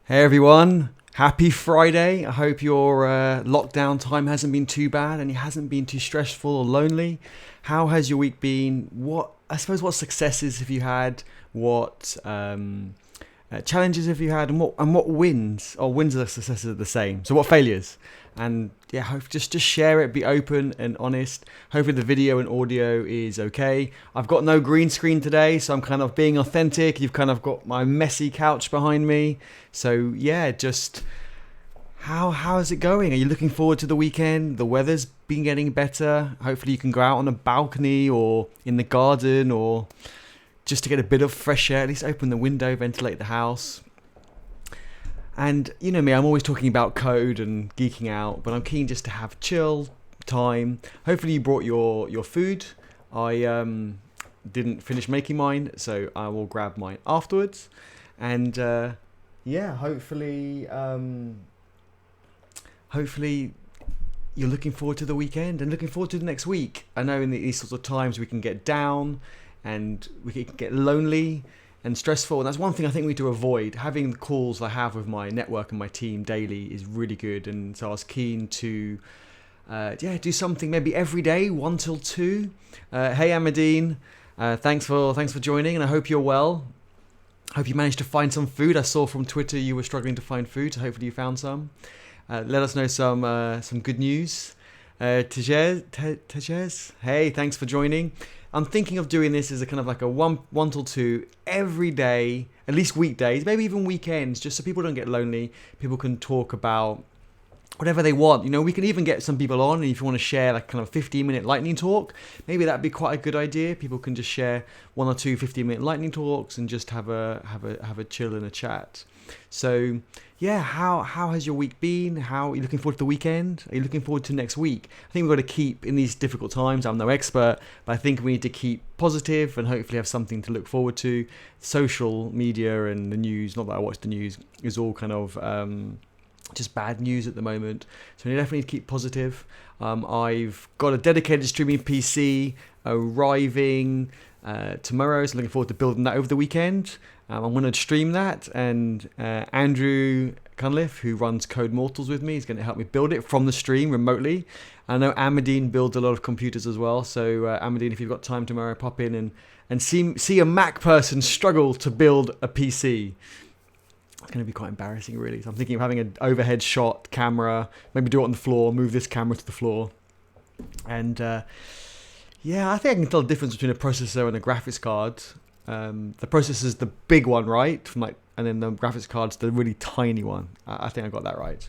Hey everyone, happy Friday. I hope your lockdown time hasn't been too bad and it hasn't been too stressful or lonely. How has your week been? What successes have you had? What challenges have you had? And what wins? Or wins and successes are the same. So what failures? And yeah, hope just share it, be open and honest. Hopefully the video and audio is okay. I've got no green screen today, so I'm kind of being authentic. You've kind of got my messy couch behind me. So yeah, just how is it going? Are you looking forward to the weekend? The weather's been getting better. Hopefully you can go out on a balcony or in the garden or just to get a bit of fresh air. At least open the window, ventilate the house. And you know me, I'm always talking about code and geeking out, but I'm keen just to have chill time. Hopefully you brought your food. I didn't finish making mine, so I will grab mine afterwards. And yeah, hopefully you're looking forward to the weekend and looking forward to the next week. I know in these sorts of times we can get down and we can get lonely and stressful, and that's one thing I think we need to avoid. Having the calls I have with my network and my team daily is really good, and so I was keen to do something maybe every day, 1 till 2. Hey Amadine, thanks for joining, and I hope you're well. Hope you managed to find some food. I saw from Twitter you were struggling to find food, so hopefully you found some. Let us know some good news. Tejes, hey, thanks for joining. I'm thinking of doing this as a kind of like a one till 2 every day, at least weekdays, maybe even weekends, just so people don't get lonely. People can talk about whatever they want. You know, we can even get some people on, and if you want to share like kind of 15-minute lightning talk, maybe that'd be quite a good idea. People can just share 1 or 2 15-minute lightning talks and just have a chill and a chat. So yeah, how has your week been? How are you looking forward to the weekend? Are you looking forward to next week? I think we've got to keep, in these difficult times, I'm no expert, but I think we need to keep positive and hopefully have something to look forward to. Social media and the news, not that I watch the news, is all kind of just bad news at the moment. So we definitely need to keep positive. I've got a dedicated streaming PC arriving tomorrow, so looking forward to building that over the weekend. I'm going to stream that, and Andrew Cunliffe, who runs Code Mortals with me, is going to help me build it from the stream remotely. I know Amadine builds a lot of computers as well, so Amadine, if you've got time tomorrow, pop in and see a Mac person struggle to build a PC. It's going to be quite embarrassing, really. So I'm thinking of having an overhead shot camera, maybe do it on the floor, move this camera to the floor. And yeah, I think I can tell the difference between a processor and a graphics card. The processor's the big one, right? And then the graphics card's the really tiny one. I think I got that right.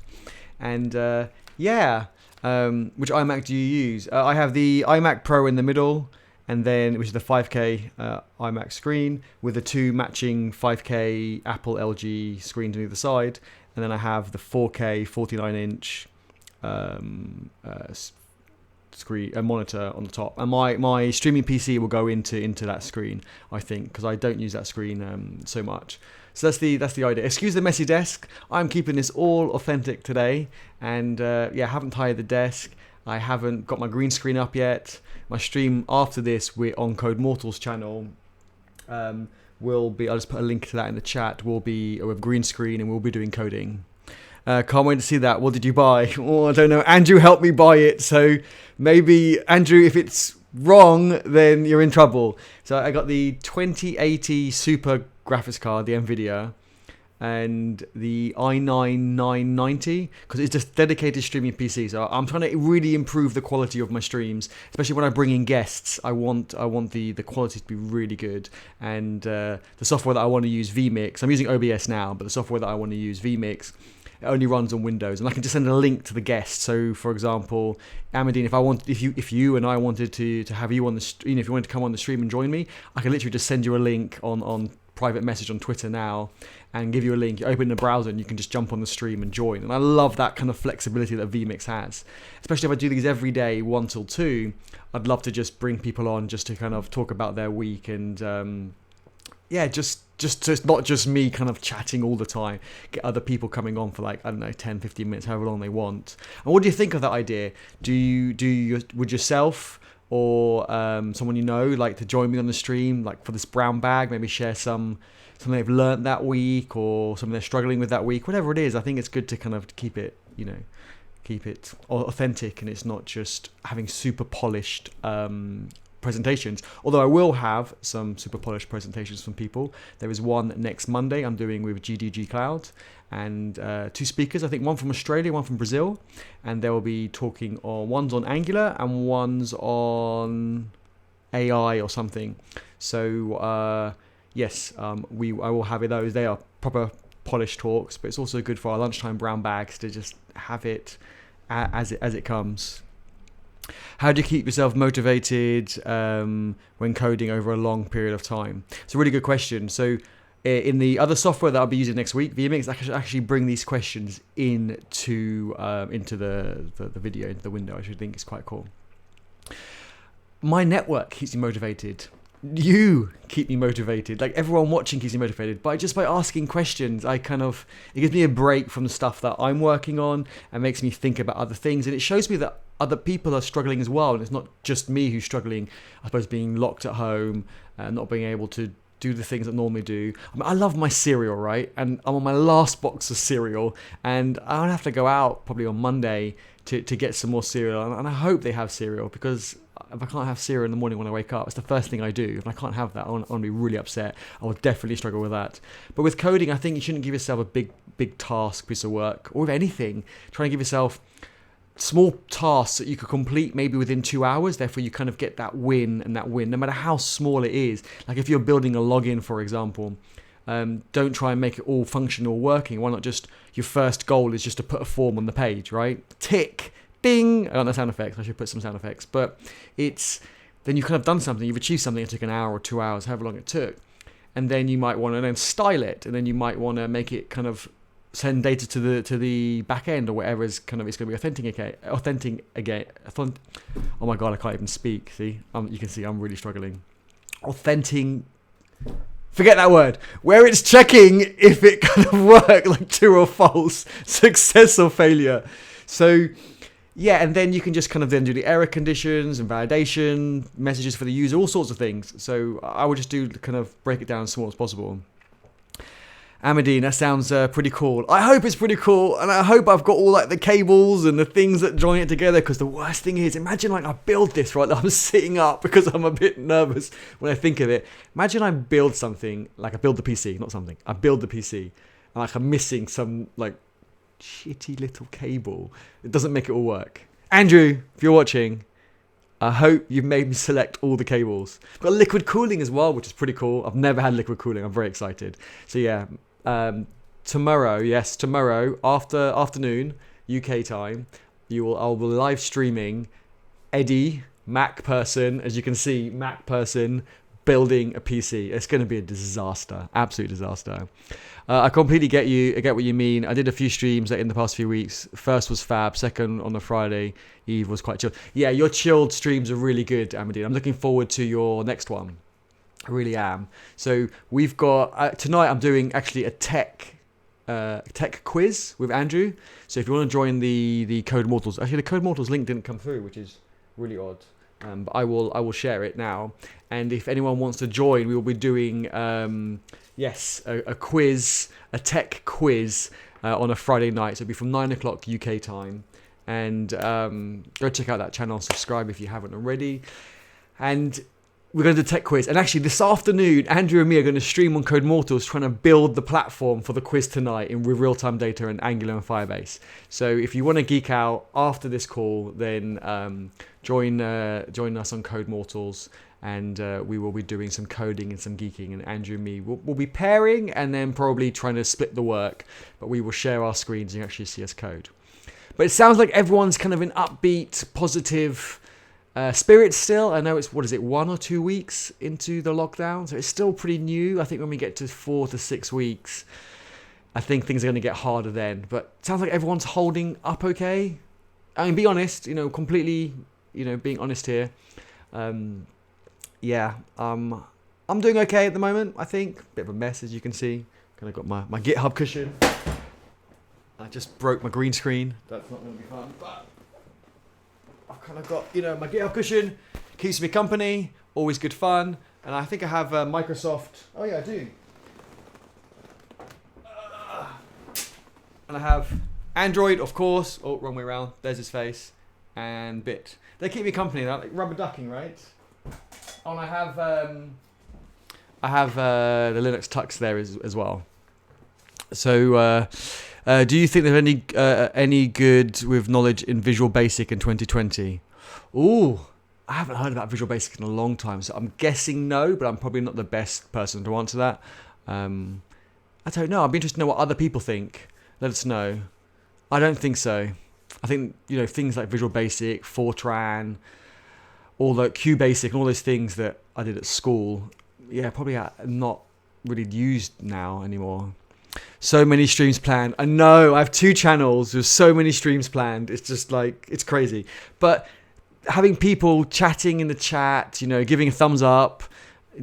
And which iMac do you use? I have the iMac Pro in the middle, and then which is the 5K iMac screen with the 2 matching 5K Apple LG screens on either side, and then I have the 4K 49-inch screen, a monitor on the top, and my streaming PC will go into that screen, I think, because I don't use that screen so much. So that's the idea. Excuse the messy desk. I'm keeping this all authentic today, and haven't tied the desk. I haven't got my green screen up yet. My stream after this, we're on Code Mortals channel. Will be. I'll just put a link to that in the chat. Will be with green screen, and we'll be doing coding. Can't wait to see that. What did you buy? Oh, I don't know. Andrew helped me buy it, so maybe Andrew, if it's wrong, then you're in trouble. So I got the 2080 Super graphics card, the Nvidia, and the i9 990, because it's just dedicated streaming PC. So I'm trying to really improve the quality of my streams, especially when I bring in guests. I want the quality to be really good, and the software that I want to use, vMix. I'm using OBS now, but the software that I want to use, vMix, it only runs on Windows, and I can just send a link to the guest. So, for example, Amadine, if you and I wanted to have you on the, if you wanted to come on the stream and join me, I can literally just send you a link on private message on Twitter now, and give you a link. You open the browser and you can just jump on the stream and join. And I love that kind of flexibility that vMix has, especially if I do these every day, 1 till 2. I'd love to just bring people on just to kind of talk about their week and just so it's not just me kind of chatting all the time. Get other people coming on for like, I don't know, 10, 15 minutes, however long they want. And what do you think of that idea? Would yourself or someone you know, like to join me on the stream, like for this brown bag, maybe share something they've learnt that week or something they're struggling with that week, whatever it is. I think it's good to kind of keep it authentic, and it's not just having super polished presentations. Although I will have some super polished presentations from people. There is one next Monday I'm doing with GDG Cloud, and 2 speakers, I think one from Australia, one from Brazil, and they will be talking on, one's on Angular and one's on AI or something. So yes, I will have those. They are proper polished talks, but it's also good for our lunchtime brown bags to just have it as it comes. How do you keep yourself motivated when coding over a long period of time? It's a really good question. So in the other software that I'll be using next week, VMix, I can actually bring these questions into the video, into the window. I should think it's quite cool. My network keeps me motivated. You keep me motivated. Like everyone watching keeps me motivated. But just by asking questions, it gives me a break from the stuff that I'm working on and makes me think about other things. And it shows me that other people are struggling as well. And it's not just me who's struggling, I suppose, being locked at home and not being able to do the things that I normally do. I mean, I love my cereal, right? And I'm on my last box of cereal, and I'll have to go out probably on Monday to get some more cereal. And I hope they have cereal, because if I can't have cereal in the morning when I wake up, it's the first thing I do. If I can't have that, I'll be really upset. I will definitely struggle with that. But with coding, I think you shouldn't give yourself a big task, piece of work, or with anything. Try and give yourself small tasks that you could complete maybe within 2 hours. Therefore, you kind of get that win, no matter how small it is. Like if you're building a login, for example, don't try and make it all functional working. Why not just, your first goal is just to put a form on the page, right? Tick, ding. Oh, no sound effects. I should put some sound effects. But then you've kind of done something. You've achieved something. It took an hour or 2 hours, however long it took. And then you might want to then style it. And then you might want to make it kind of send data to the back end or whatever is kind of, it's going to be authentic again. Oh my God, I can't even speak. See, you can see I'm really struggling. Authentic. Forget that word. Where it's checking if it kind of worked, like true or false, success or failure. So yeah, and then you can just kind of then do the error conditions and validation, messages for the user, all sorts of things. So I would just kind of break it down as small as possible. Amadine, that sounds pretty cool. I hope it's pretty cool, and I hope I've got all like the cables and the things that join it together, because the worst thing is, imagine like I build this, right? I'm sitting up because I'm a bit nervous when I think of it. Imagine I build something, like I build the PC, not something. I build the PC, and like I'm missing some like shitty little cable. It doesn't make it all work. Andrew, if you're watching, I hope you've made me select all the cables. I've got liquid cooling as well, which is pretty cool. I've never had liquid cooling. I'm very excited. So yeah, tomorrow afternoon UK time, I'll be live streaming Eddie, Mac person, as you can see, Mac person building a PC. It's going to be a disaster, absolute disaster. I completely get you. I get what you mean. I did a few streams in the past few weeks. First was fab. Second on the Friday Eve was quite chill. Yeah, your chilled streams are really good, Amadine. I'm looking forward to your next one. I really am. So we've got tonight. I'm doing actually a tech quiz with Andrew. So if you want to join the Code Mortals, actually the Code Mortals link didn't come through, which is really odd. But I will share it now. And if anyone wants to join, we will be doing a quiz, a tech quiz on a Friday night. So it'll be from 9 o'clock UK time. And go check out that channel, subscribe if you haven't already. And we're going to do a tech quiz. And actually this afternoon, Andrew and me are going to stream on Code Mortals, trying to build the platform for the quiz tonight with real-time data and Angular and Firebase. So if you want to geek out after this call, then join us on Code Mortals, and we will be doing some coding and some geeking, and Andrew and me will be pairing and then probably trying to split the work, but we will share our screens and actually see us code. But it sounds like everyone's kind of in upbeat, positive spirits still. I know it's, 1 or 2 weeks into the lockdown, so it's still pretty new. I think when we get to 4 to 6 weeks, I think things are going to get harder then. But it sounds like everyone's holding up okay. I mean, be honest, completely, being honest here. I'm doing okay at the moment, I think. Bit of a mess, as you can see. Kind of got my GitHub cushion. I just broke my green screen. That's not going to be fun, but I've kind of got, my GitHub cushion. Keeps me company, always good fun. And I think I have Microsoft. Oh yeah, I do. And I have Android, of course. Oh, wrong way around. There's his face. And Bit. They keep me company. They're like rubber ducking, right? Oh, and I have the Linux Tux there as well. So, do you think there's any good with knowledge in Visual Basic in 2020? Ooh, I haven't heard about Visual Basic in a long time, so I'm guessing no, but I'm probably not the best person to answer that. I don't know. I'd be interested to know what other people think. Let us know. I don't think so. I think, things like Visual Basic, Fortran, all the QBasic, and all those things that I did at school, probably are not really used now anymore. So many streams planned. I know, I have 2 channels with so many streams planned. It's just like, it's crazy. But having people chatting in the chat, giving a thumbs up,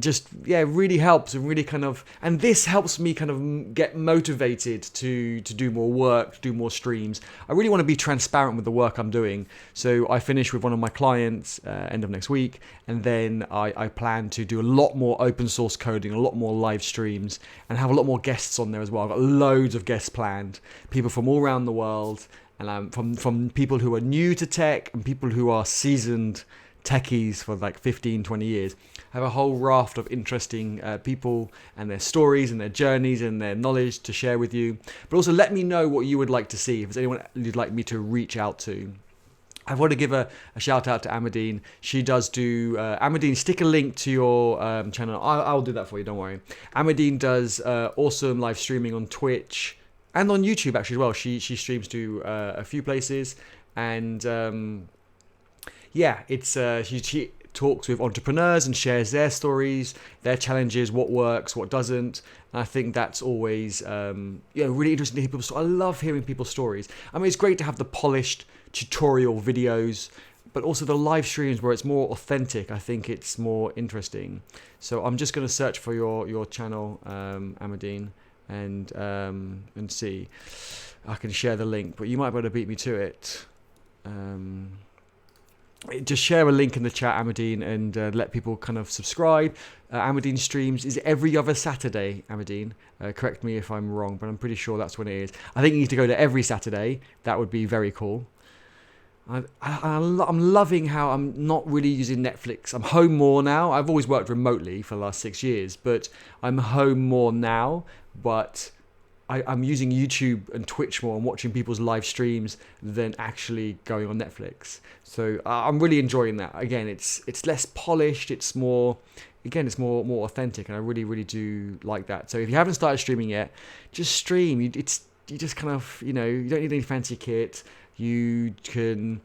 just really helps, and really and this helps me kind of get motivated to do more work, to do more streams. I really want to be transparent with the work I'm doing. So I finish with one of my clients end of next week, and then I plan to do a lot more open source coding, a lot more live streams, and have a lot more guests on there as well. I've got loads of guests planned, people from all around the world, and from people who are new to tech and people who are seasoned techies for like 15-20 years. I have a whole raft of interesting people and their stories and their journeys and their knowledge to share with you. But also let me know what you would like to see, if there's anyone you'd like me to reach out to. I want to give a shout out to Amadine. She does do... Amadine, stick a link to your channel. I'll do that for you, don't worry. Amadine does awesome live streaming on Twitch and on YouTube actually as well. She streams to a few places, and she talks with entrepreneurs and shares their stories, their challenges, what works, what doesn't. And I think that's always really interesting to hear people's stories. I love hearing people's stories. I mean, it's great to have the polished tutorial videos, but also the live streams where it's more authentic. I think it's more interesting. So I'm just going to search for your channel, Amadine, and see. I can share the link, but you might be able to beat me to it. Just share a link in the chat, Amadine, and let people kind of subscribe. Amadine streams is every other Saturday, Amadine. Correct me if I'm wrong, but I'm pretty sure that's when it is. I think you need to go to every Saturday. That would be very cool. I'm loving how I'm not really using Netflix. I'm home more now. I've always worked remotely for the last 6 years, but I'm home more now. But I'm using YouTube and Twitch more and watching people's live streams than actually going on Netflix. So I'm really enjoying that. Again, it's less polished. It's more authentic, and I really, really do like that. So if you haven't started streaming yet, just stream. You just kind of, you don't need any fancy kit. You can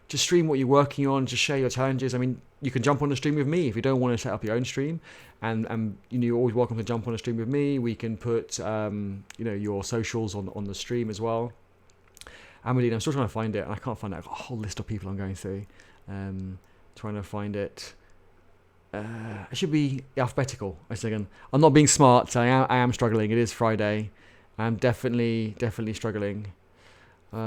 just stream what you're working on. Just share your challenges. I mean, you can jump on the stream with me if you don't want to set up your own stream. And you're always welcome to jump on a stream with me. We can put your socials on the stream as well. Amadine, I'm still trying to find it, and I can't find it. I've got a whole list of people I'm going through, trying to find it. It should be alphabetical. A second. I'm not being smart. I am struggling. It is Friday. I'm definitely struggling. But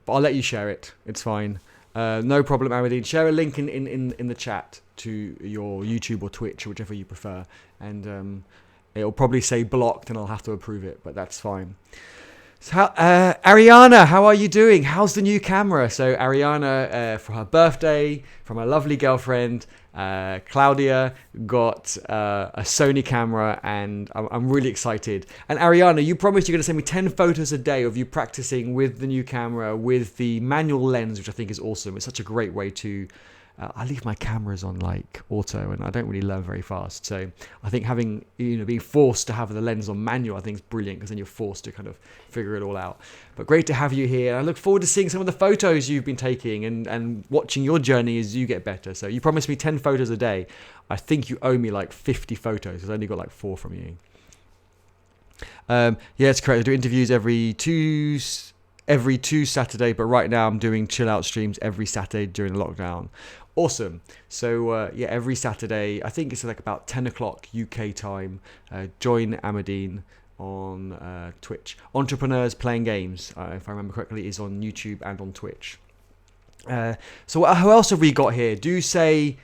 I'll let you share it. It's fine. No problem, Amadine. Share a link in the chat to your YouTube or Twitch, or whichever you prefer. And it'll probably say blocked, and I'll have to approve it, but that's fine. So Ariana, how are you doing? How's the new camera? So Ariana, for her birthday, from her lovely girlfriend, Claudia, got a Sony camera, and I'm really excited. And Ariana, you promised you're going to send me 10 photos a day of you practicing with the new camera, with the manual lens, which I think is awesome. It's such a great way to... I leave my cameras on like auto, and I don't really learn very fast. So I think having, being forced to have the lens on manual, I think is brilliant, because then you're forced to kind of figure it all out. But great to have you here. I look forward to seeing some of the photos you've been taking and watching your journey as you get better. So you promised me 10 photos a day. I think you owe me like 50 photos, because I only got like 4 from you. Yeah, it's correct. I do interviews every two Saturday, but right now I'm doing chill out streams every Saturday during the lockdown. Awesome. So every Saturday, I think it's like about 10 o'clock UK time. Join Amadine on Twitch. Entrepreneurs Playing Games, if I remember correctly, is on YouTube and on Twitch. So who else have we got here? Just say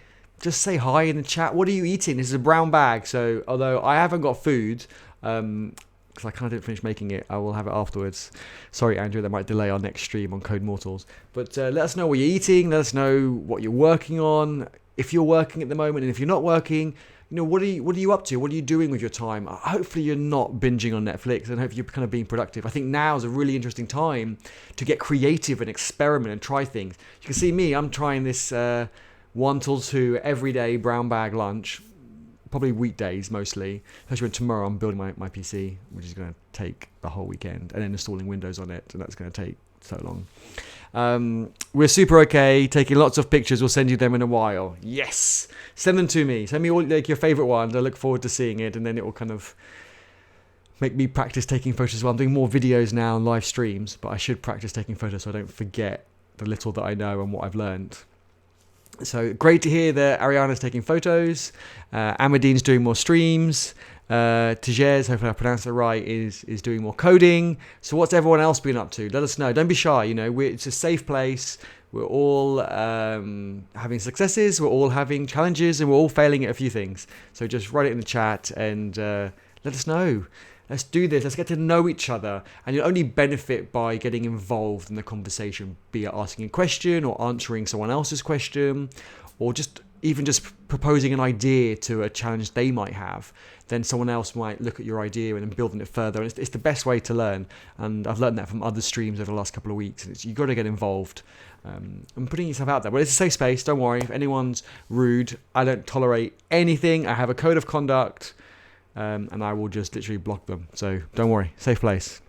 hi in the chat. What are you eating? This is a brown bag. So although I haven't got food, because I kind of didn't finish making it, I will have it afterwards. Sorry, Andrew, that might delay our next stream on Code Mortals. But let us know what you're eating. Let us know what you're working on. If you're working at the moment, and if you're not working, what are you up to? What are you doing with your time? Hopefully you're not binging on Netflix, and hopefully you're kind of being productive. I think now is a really interesting time to get creative and experiment and try things. You can see me, I'm trying this 1 till 2 everyday brown bag lunch, probably weekdays mostly, especially when tomorrow I'm building my PC, which is going to take the whole weekend, and then installing Windows on it, and that's going to take so long. We're super okay, taking lots of pictures. We'll send you them in a while. Yes, send them to me. Send me all your favorite ones. I look forward to seeing it, and then it will kind of make me practice taking photos as well. I'm doing more videos now and live streams, but I should practice taking photos so I don't forget the little that I know and what I've learned. So great to hear that Ariana's taking photos. Amadine's doing more streams. Tijer's, hopefully I pronounced it right, is doing more coding. So what's everyone else been up to? Let us know. Don't be shy. It's a safe place. We're all having successes. We're all having challenges, and we're all failing at a few things. So just write it in the chat and let us know. Let's do this. Let's get to know each other. And you'll only benefit by getting involved in the conversation, be it asking a question or answering someone else's question, or even just proposing an idea to a challenge they might have. Then someone else might look at your idea and then building it further. And it's the best way to learn. And I've learned that from other streams over the last couple of weeks. You've got to get involved and putting yourself out there. But it's a safe space. Don't worry. If anyone's rude, I don't tolerate anything. I have a code of conduct. And I will just literally block them. So don't worry, safe place.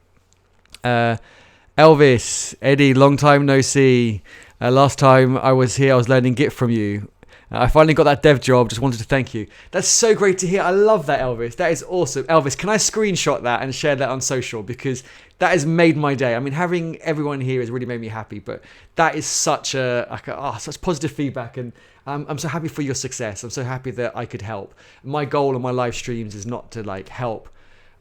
Elvis, Eddie, long time no see. Last time I was here, I was learning Git from you. I finally got that dev job. Just wanted to thank you. That's so great to hear. I love that, Elvis. That is awesome. Elvis, can I screenshot that and share that on social? Because that has made my day. I mean, having everyone here has really made me happy. But that is such such positive feedback, and I'm so happy for your success. I'm so happy that I could help. My goal on my live streams is not to help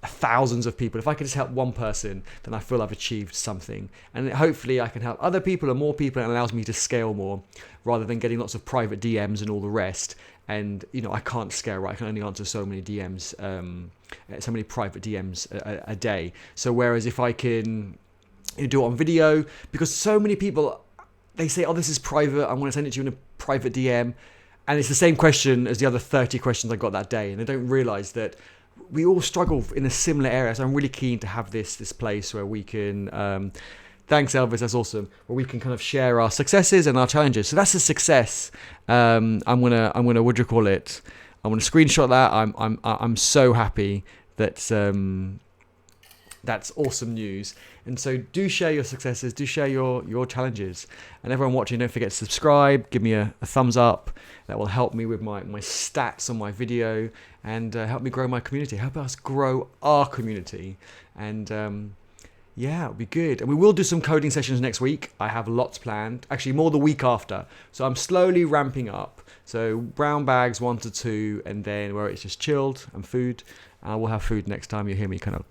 thousands of people. If I can just help one person, then I feel I've achieved something. And hopefully I can help other people and more people, and it allows me to scale more rather than getting lots of private DMs and all the rest. And, I can't scale, right? I can only answer so many DMs, so many private DMs a day. So whereas if I can do it on video, because so many people, they say, oh, this is private, I'm going to send it to you in a private DM. And it's the same question as the other 30 questions I got that day. And they don't realize that we all struggle in a similar area. So I'm really keen to have this place where we can, thanks Elvis, that's awesome, where we can kind of share our successes and our challenges. So that's a success. I'm gonna what do you call it? I'm gonna screenshot that. I'm so happy that that's awesome news. And so do share your successes, do share your challenges. And everyone watching, don't forget to subscribe, give me a thumbs up. That will help me with my stats on my video and help me grow my community, help us grow our community. And it'll be good. And we will do some coding sessions next week. I have lots planned, actually more the week after. So I'm slowly ramping up. So brown bags 1 to 2, and then where it's just chilled and food. We'll have food next time. You hear me kind of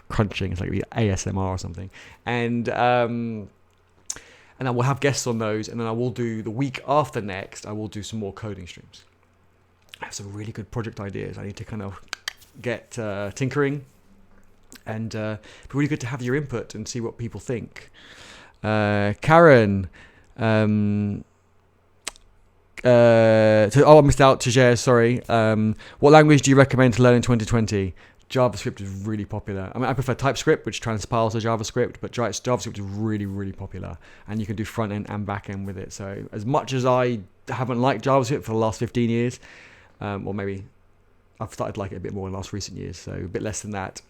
crunching. It's like the ASMR or something. And then we'll have guests on those. And then I will do the week after next, I will do some more coding streams. I have some really good project ideas. I need to kind of get tinkering. And it'd be really good to have your input and see what people think. Karen. I missed out. Tijer, sorry. What language do you recommend to learn in 2020? JavaScript is really popular. I mean, I prefer TypeScript, which transpiles to JavaScript, but JavaScript is really, really popular. And you can do front end and back end with it. So as much as I haven't liked JavaScript for the last 15 years, or maybe I've started liking it a bit more in the last recent years, so a bit less than that.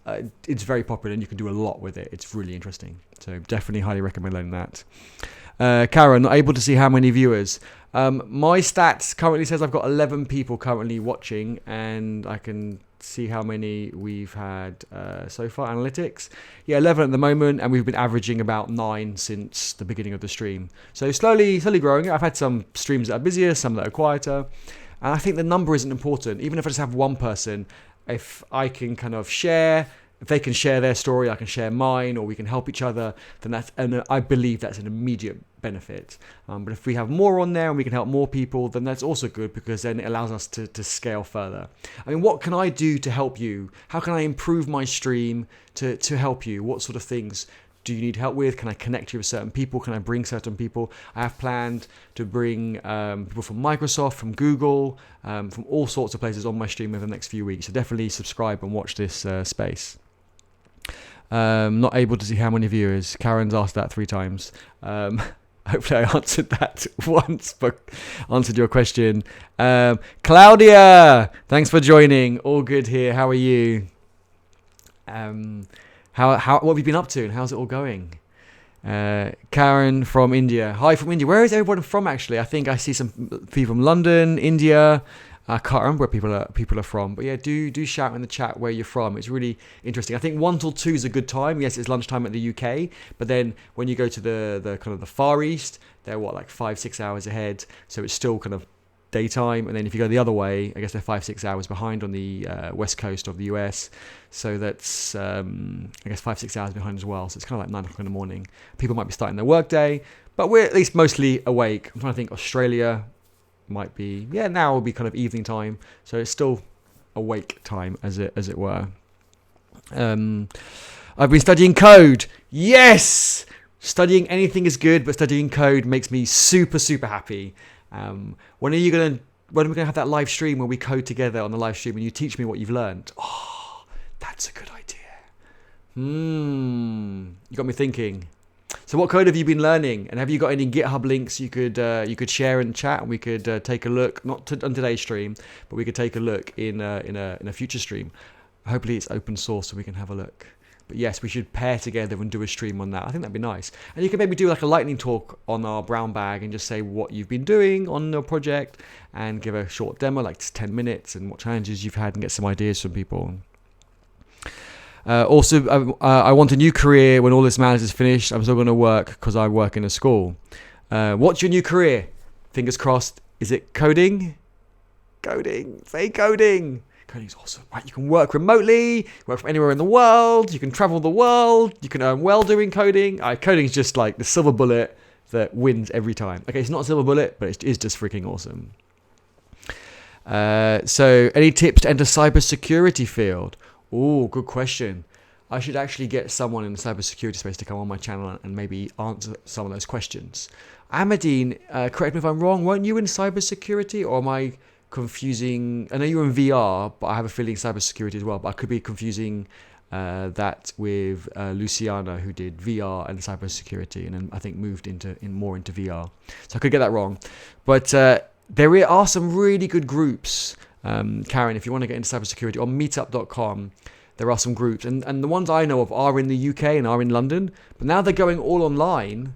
It's very popular and you can do a lot with it. It's really interesting. So definitely highly recommend learning that. Karen, not able to see how many viewers. My stats currently says I've got 11 people currently watching, and I can see how many we've had so far. Analytics, 11 at the moment, and we've been averaging about 9 since the beginning of the stream. So slowly growing. I've had some streams that are busier, some that are quieter, and I think the number isn't important. Even if I just have one person, if I can kind of share if they can share their story, I can share mine, or we can help each other, then I believe that's an immediate benefit. But if we have more on there and we can help more people, then that's also good, because then it allows us to scale further. I mean, what can I do to help you? How can I improve my stream to help you? What sort of things do you need help with? Can I connect you with certain people? Can I bring certain people? I have planned to bring people from Microsoft, from Google, from all sorts of places on my stream over the next few weeks. So definitely subscribe and watch this space. Not able to see how many viewers. Karen's asked that 3 times. Hopefully I answered that once, but answered your question. Claudia, thanks for joining. All good here. How are you? What have you been up to, and how's it all going? Karen from India. Hi from India. Where is everyone from, actually? I think I see some people from London, India. I can't remember where people are from, but yeah, do shout in the chat where you're from. It's really interesting. I think 1 till 2 is a good time. Yes, it's lunchtime at the UK, but then when you go to the kind of the Far East, they're like 5-6 hours ahead, so it's still kind of daytime. And then if you go the other way, I guess they're 5-6 hours behind on the west coast of the US, so that's I guess 5-6 hours behind as well. So it's kind of like 9 o'clock in the morning. People might be starting their work day, but we're at least mostly awake. I'm trying to think. Australia might be, now will be kind of evening time, so it's still awake time, as it were. I've been studying code. Yes, studying anything is good, but studying code makes me super happy. When are we gonna have that live stream where we code together on the live stream and you teach me what you've learned? Oh, that's a good idea. You got me thinking. So what code have you been learning, and have you got any GitHub links you could share in the chat, and we could take a look, not on today's stream, but we could take a look in a future stream. Hopefully it's open source so we can have a look. But yes, we should pair together and do a stream on that. I think that'd be nice. And you can maybe do like a lightning talk on our brown bag and just say what you've been doing on your project, and give a short demo, like 10 minutes, and what challenges you've had, and get some ideas from people. Also, I want a new career when all this madness is finished. I'm still going to work because I work in a school. What's your new career? Fingers crossed. Is it coding? Coding. Say coding. Coding's awesome. Right, you can work remotely, work from anywhere in the world. You can travel the world. You can earn well doing coding. Coding is just like the silver bullet that wins every time. Okay, it's not a silver bullet, but it is just freaking awesome. So, any tips to enter cybersecurity field? Oh, good question. I should actually get someone in the cybersecurity space to come on my channel and maybe answer some of those questions. Ahmadine, correct me if I'm wrong, weren't you in cybersecurity, or am I confusing? I know you were in VR, but I have a feeling cybersecurity as well, but I could be confusing that with Luciana, who did VR and cybersecurity, and then I think moved more into VR. So I could get that wrong. But there are some really good groups. Karen, if you want to get into cybersecurity, on meetup.com, there are some groups, and the ones I know of are in the UK and are in London, but now they're going all online.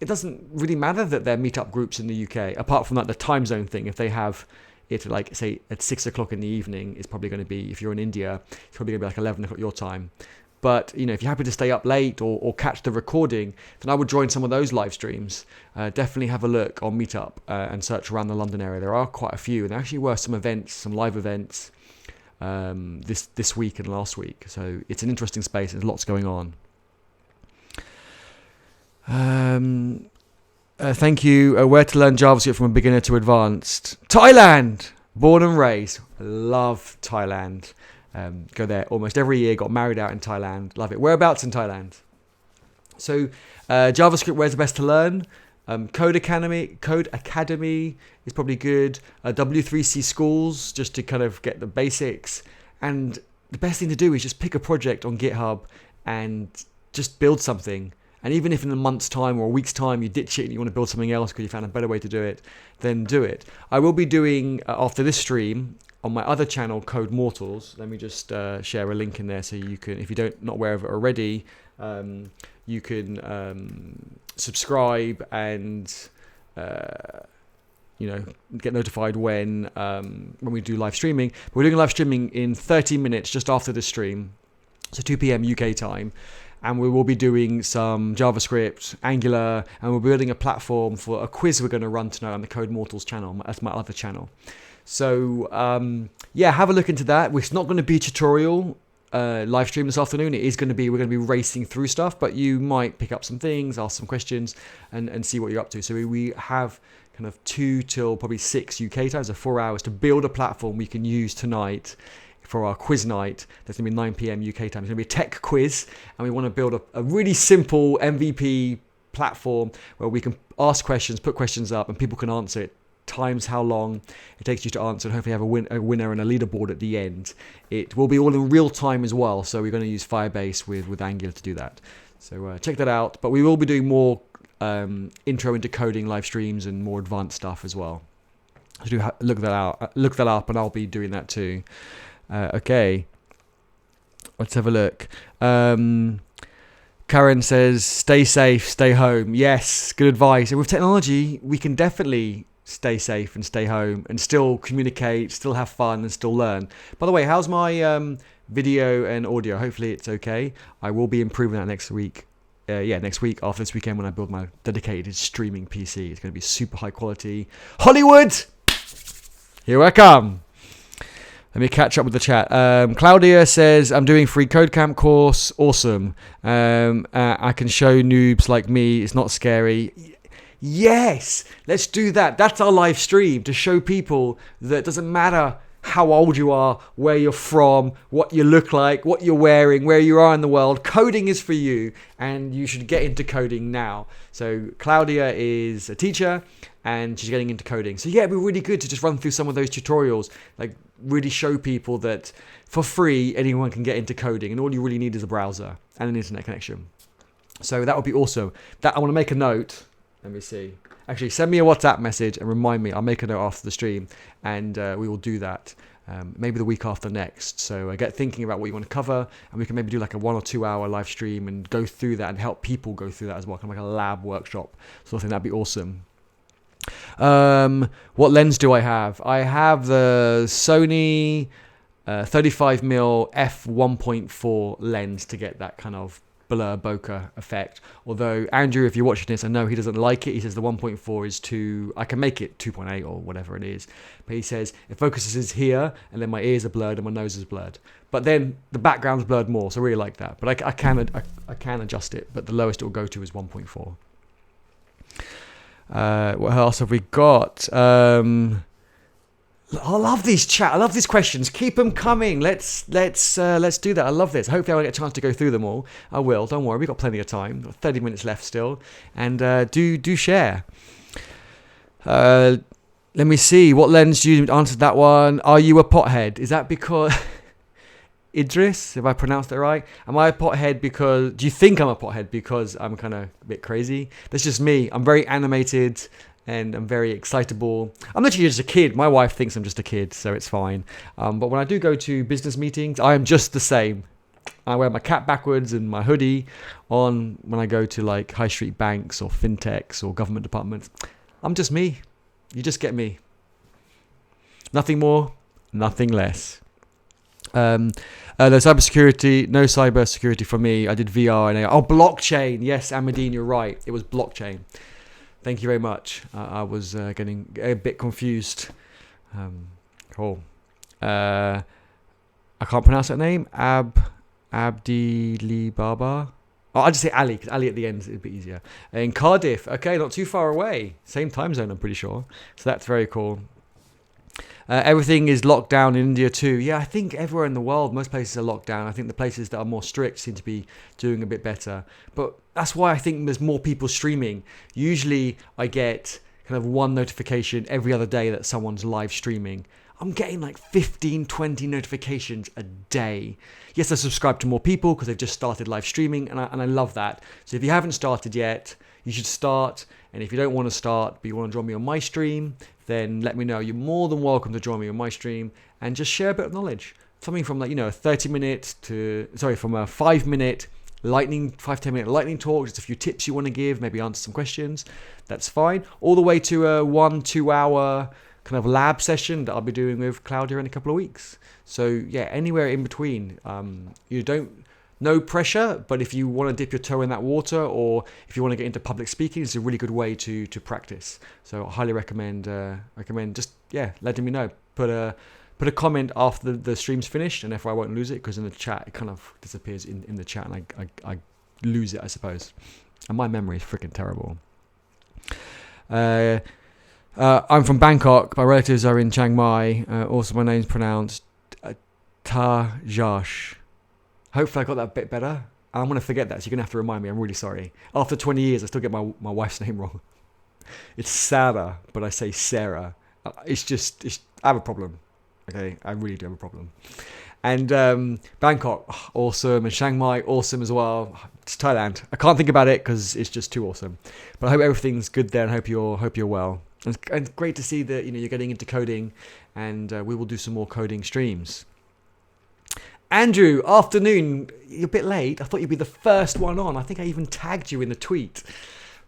It doesn't really matter that they're meetup groups in the UK, apart from like the time zone thing. If they have it like, say, at 6 o'clock in the evening, it's probably going to be, if you're in India, it's probably going to be like 11 o'clock your time. But, if you're happy to stay up late or catch the recording, then I would join some of those live streams. Definitely have a look on Meetup and search around the London area. There are quite a few. And there actually were some events, some live events this week and last week. So it's an interesting space. There's lots going on. Thank you. Where to learn JavaScript from a beginner to advanced? Thailand! Born and raised. Love Thailand. Go there almost every year. Got married out in Thailand. Love it. Whereabouts in Thailand? So JavaScript, where's the best to learn? Code Academy is probably good. W3C schools, just to kind of get the basics. And the best thing to do is just pick a project on GitHub and just build something. And even if in a month's time or a week's time you ditch it and you want to build something else because you found a better way to do it, then do it. I will be doing, after this stream, on my other channel, Code Mortals. Let me just share a link in there so you can, if you don't not aware of it already, you can subscribe and get notified when we do live streaming. But we're doing live streaming in 30 minutes just after the stream, so 2 p.m. UK time. And we will be doing some JavaScript, Angular, and we're building a platform for a quiz we're going to run tonight on the Code Mortals channel. That's my other channel. So, have a look into that. It's not going to be a tutorial. live stream this afternoon. We're going to be racing through stuff, but you might pick up some things, ask some questions, and see what you're up to. So we have kind of 2 till probably 6 UK time, so 4 hours to build a platform we can use tonight for our quiz night. That's going to be 9 p.m. UK time. It's going to be a tech quiz, and we want to build a really simple MVP platform where we can ask questions, put questions up, and people can answer it. Times how long it takes you to answer, and hopefully have a winner and a leaderboard at the end. It will be all in real time as well, so we're going to use Firebase with Angular to do that. So check that out. But we will be doing more intro into coding live streams and more advanced stuff as well. So do look that up, and I'll be doing that too. Okay, let's have a look. Karen says, stay safe, stay home. Yes, good advice. And with technology, we can definitely stay safe and stay home and still communicate, still have fun, and still learn. By the way, how's my video and audio? Hopefully it's okay. I will be improving that next week. Next week after this weekend when I build my dedicated streaming PC. It's going to be super high quality. Hollywood! Here I come. Let me catch up with the chat. Claudia says, I'm doing free Codecamp course. Awesome. I can show noobs like me. It's not scary. Yes, let's do that. That's our live stream, to show people that it doesn't matter how old you are, where you're from, what you look like, what you're wearing, where you are in the world. Coding is for you, and you should get into coding now. So Claudia is a teacher, and she's getting into coding. So yeah, it'd be really good to just run through some of those tutorials, like really show people that for free, anyone can get into coding, and all you really need is a browser and an internet connection. So that would be awesome. That I want to make a note. Let me see. Actually, send me a WhatsApp message and remind me. I'll make a note after the stream, and we will do that maybe the week after next. So get thinking about what you want to cover, and we can maybe do like a 1 or 2 hour live stream and go through that and help people go through that as well, kind of like a lab workshop. So I think that'd be awesome. What lens do I have? I have the Sony 35mm f1.4 lens to get that kind of blur bokeh effect. Although Andrew, if you're watching this, I know he doesn't like it. He says the 1.4 is too, I can make it 2.8 or whatever it is, but he says it focuses here and then my ears are blurred and my nose is blurred, but then the background's blurred more, so I really like that. But I can adjust it, but the lowest it will go to is 1.4. What else have we got? I love these chat. I love these questions. Keep them coming. Let's do that. I love this. Hopefully I'll get a chance to go through them all. I will. Don't worry. We've got plenty of time. 30 minutes left still. And do share. Let me see. What lens you answered that one? Are you a pothead? Is that because... Idris, if I pronounced that right? Am I a pothead because... Do you think I'm a pothead because I'm kind of a bit crazy? That's just me. I'm very animated and I'm very excitable. I'm literally just a kid. My wife thinks I'm just a kid, so it's fine. But when I do go to business meetings, I am just the same. I wear my cap backwards and my hoodie on when I go to like high street banks or fintechs or government departments. I'm just me. You just get me. Nothing more, nothing less. No cyber security for me. I did VR and AR. Oh, blockchain. Yes, Amadine, you're right. It was blockchain. Thank you very much. I was getting a bit confused. Cool. I can't pronounce that name. Abdi Baba. Oh, I'll just say Ali, because Ali at the end is a bit easier. In Cardiff. Okay, not too far away. Same time zone, I'm pretty sure. So that's very cool. Everything is locked down in India too. Yeah, I think everywhere in the world, most places are locked down. I think the places that are more strict seem to be doing a bit better. But that's why I think there's more people streaming. Usually I get kind of one notification every other day that someone's live streaming. I'm getting like 15, 20 notifications a day. Yes, I subscribe to more people because they've just started live streaming, and I love that. So if you haven't started yet, you should start. And if you don't want to start, but you want to join me on my stream, then let me know. You're more than welcome to join me on my stream and just share a bit of knowledge. Something from like, a 30-minute from a 5-minute lightning, 5-10 minute lightning talk, just a few tips you want to give, maybe answer some questions. That's fine. All the way to a 1-2 hour kind of lab session that I'll be doing with Claudia in a couple of weeks. So yeah, anywhere in between. No pressure, but if you want to dip your toe in that water, or if you want to get into public speaking, it's a really good way to practice. So I highly recommend just letting me know. Put put a comment after the stream's finished, and therefore I won't lose it, because in the chat it kind of disappears in the chat, and I lose it, I suppose. And my memory is freaking terrible. I'm from Bangkok. My relatives are in Chiang Mai. Also, my name's pronounced Tajash. Hopefully I got that a bit better. I'm going to forget that, so you're going to have to remind me. I'm really sorry. After 20 years, I still get my wife's name wrong. It's Sarah, but I say Sarah. I have a problem. Okay, I really do have a problem. And Bangkok, awesome. And Chiang Mai, awesome as well. It's Thailand. I can't think about it because it's just too awesome. But I hope everything's good there, and hope you're well. And it's great to see that you're getting into coding, and we will do some more coding streams. Andrew, afternoon. You're a bit late. I thought you'd be the first one on. I think I even tagged you in the tweet.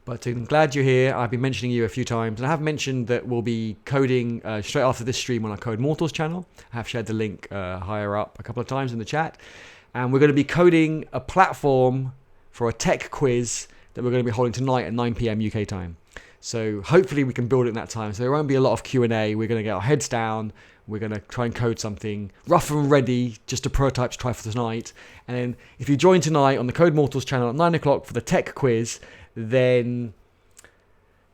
But I'm glad you're here. I've been mentioning you a few times. And I have mentioned that we'll be coding straight after this stream on our Code Mortals channel. I have shared the link higher up a couple of times in the chat. And we're going to be coding a platform for a tech quiz that we're going to be holding tonight at 9 p.m. UK time. So hopefully we can build it in that time. So there won't be a lot of Q&A. We're going to get our heads down. We're going to try and code something rough and ready, just a prototype to try for tonight. And then if you join tonight on the Code Mortals channel at 9 o'clock for the tech quiz, then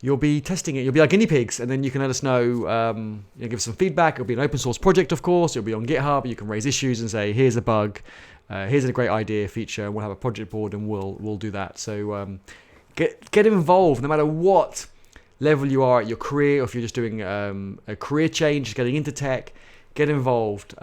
you'll be testing it. You'll be our guinea pigs, and then you can let us know, give us some feedback. It'll be an open source project, of course. It'll be on GitHub. You can raise issues and say, here's a bug, here's a great idea, feature, and we'll have a project board, and we'll do that. So get involved, no matter what level you are at your career, or if you're just doing a career change, getting into tech. Get involved,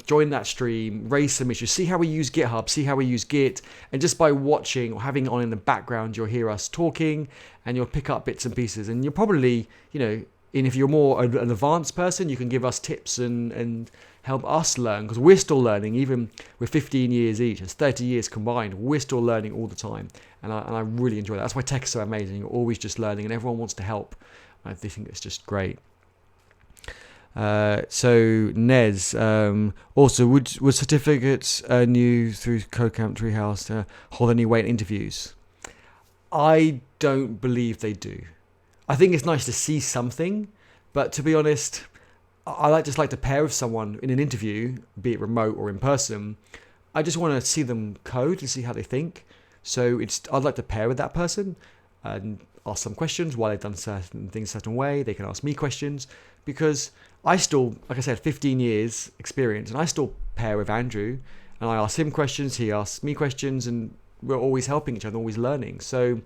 join that stream, raise some issues, see how we use GitHub, see how we use Git, and just by watching or having it on in the background, you'll hear us talking, and you'll pick up bits and pieces, and you'll probably, and if you're more an advanced person, you can give us tips and help us learn, because we're still learning. Even with 15 years each, it's 30 years combined, we're still learning all the time, and I really enjoy that. That's why tech is so amazing. You're always just learning, and everyone wants to help. I think it's just great. So Nez, also would certificates new through Codecamp Treehouse hold any weight in interviews? I don't believe they do. I think it's nice to see something, but to be honest, I just like to pair with someone in an interview, be it remote or in person. I just want to see them code and see how they think. So I'd like to pair with that person and ask some questions why they've done certain things a certain way. They can ask me questions, because I still, like I said, 15 years experience, and I still pair with Andrew, and I ask him questions, he asks me questions, and we're always helping each other, always learning. So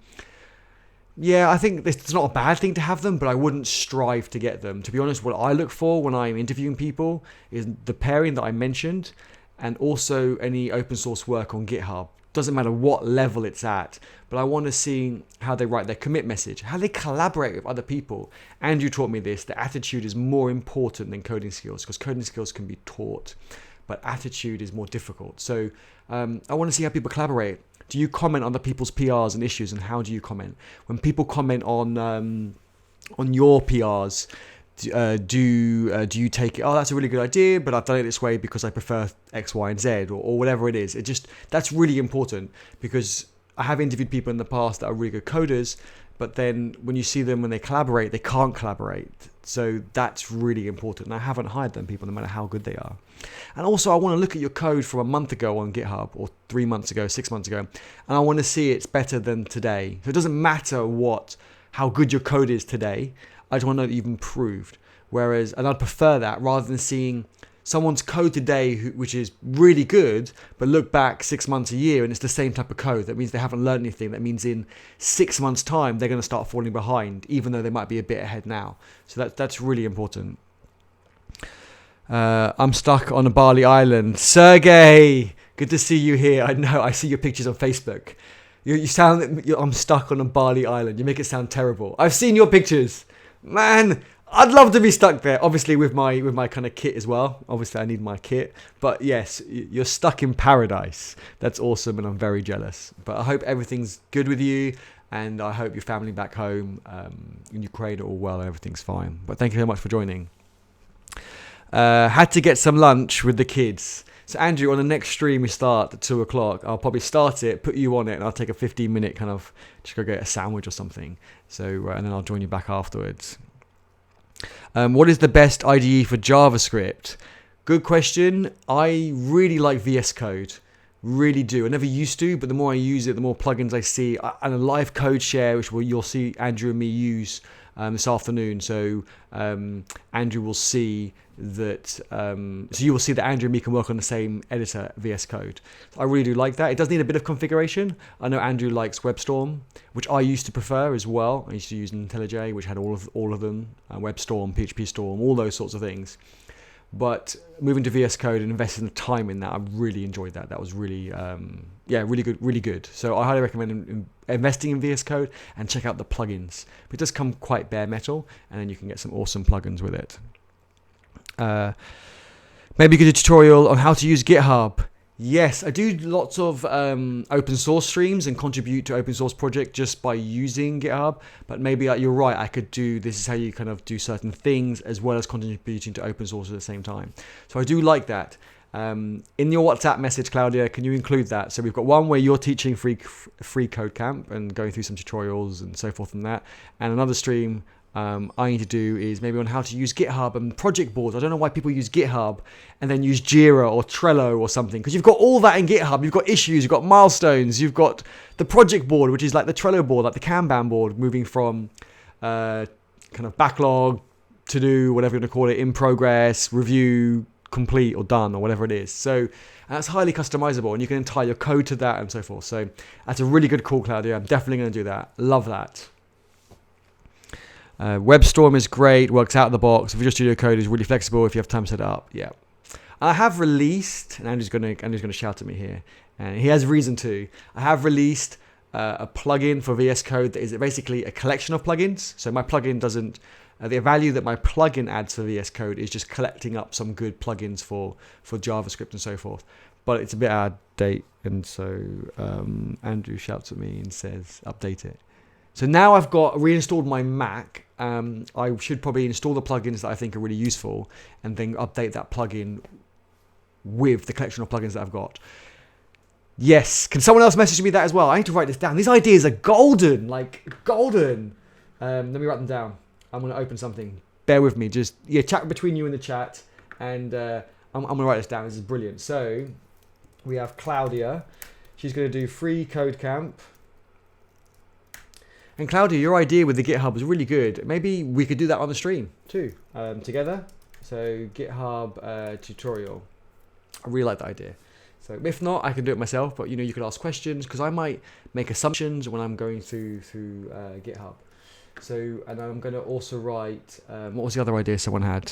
yeah, I think it's not a bad thing to have them, but I wouldn't strive to get them. To be honest, what I look for when I'm interviewing people is the pairing that I mentioned, and also any open source work on GitHub. Doesn't matter what level it's at, but I want to see how they write their commit message, how they collaborate with other people. Andrew taught me this, that attitude is more important than coding skills, because coding skills can be taught, but attitude is more difficult. So I want to see how people collaborate. Do you comment on other people's PRs and issues, and how do you comment? When people comment on your PRs, do you take it, oh, that's a really good idea, but I've done it this way because I prefer X, Y, and Z, or whatever it is. That's really important, because I have interviewed people in the past that are really good coders, but then when you see them when they collaborate, they can't collaborate. So that's really important. And I haven't hired them people, no matter how good they are. And also, I want to look at your code from a month ago on GitHub, or 3 months ago, 6 months ago, and I want to see it's better than today. So it doesn't matter how good your code is today. I just want to know that you've improved. And I'd prefer that rather than seeing someone's code today, which is really good, but look back 6 months, a year, and it's the same type of code. That means they haven't learned anything. That means in 6 months' time, they're going to start falling behind, even though they might be a bit ahead now. So that's really important. I'm stuck on a Bali island. Sergey, good to see you here. I know, I see your pictures on Facebook. You sound, I'm stuck on a Bali island. You make it sound terrible. I've seen your pictures. Man, I'd love to be stuck there, obviously with my kind of kit as well. Obviously, I need my kit. But yes, you're stuck in paradise. That's awesome, and I'm very jealous. But I hope everything's good with you, and I hope your family back home in Ukraine are all well and everything's fine. But thank you very much for joining. Had to get some lunch with the kids. So Andrew, on the next stream we start at 2 o'clock, I'll probably start it, put you on it, and I'll take a 15-minute kind of, just go get a sandwich or something. So, and then I'll join you back afterwards. What is the best IDE for JavaScript? Good question. I really like VS Code. Really do. I never used to, but the more I use it, the more plugins I see. And a live code share, which you'll see Andrew and me use this afternoon. So Andrew will see that. So you will see that Andrew and me can work on the same editor, VS Code. I really do like that. It does need a bit of configuration. I know Andrew likes WebStorm, which I used to prefer as well. I used to use IntelliJ, which had all of them, WebStorm, PHP Storm, all those sorts of things. But moving to VS Code and investing the time in that, I really enjoyed that. That was really, really good, really good. So I highly recommend investing in VS Code and check out the plugins. It does come quite bare metal, and then you can get some awesome plugins with it. Maybe you could do a tutorial on how to use GitHub. Yes, I do lots of open source streams and contribute to open source project just by using GitHub. But maybe you're right, I could do, this is how you kind of do certain things as well as contributing to open source at the same time. So I do like that. In your WhatsApp message, Claudia, can you include that? So we've got one where you're teaching free code camp and going through some tutorials and so forth and that. And another stream I need to do is maybe on how to use GitHub and project boards. I don't know why people use GitHub and then use Jira or Trello or something, because you've got all that in GitHub. You've got issues, you've got milestones, you've got the project board, which is like the Trello board, like the Kanban board, moving from kind of backlog, to do, whatever you're going to call it, in progress, review, complete or done or whatever it is. So that's highly customizable and you can tie your code to that and so forth. So that's a really good call, Claudia. I'm definitely going to do that. Love that. WebStorm is great, works out of the box. Visual Studio Code is really flexible if you have time set up. Yeah, I have released, and Andrew's gonna shout at me here, and he has reason to. I have released a plugin for VS Code that is basically a collection of plugins. So my plugin doesn't. The value that my plugin adds for VS Code is just collecting up some good plugins for JavaScript and so forth. But it's a bit out of date, and so Andrew shouts at me and says, "Update it." So now I've got reinstalled my Mac. I should probably install the plugins that I think are really useful and then update that plugin with the collection of plugins that I've got. Yes. Can someone else message me that as well? I need to write this down. These ideas are golden, like golden. Let me write them down. I'm going to open something. Bear with me. Just chat between you in the chat. And I'm going to write this down. This is brilliant. So we have Claudia. She's going to do free code camp. And Claudia, your idea with the GitHub is really good. Maybe we could do that on the stream too, together. So GitHub tutorial. I really like that idea. So if not, I can do it myself. But you could ask questions because I might make assumptions when I'm going through GitHub. So and I'm going to also write. What was the other idea someone had?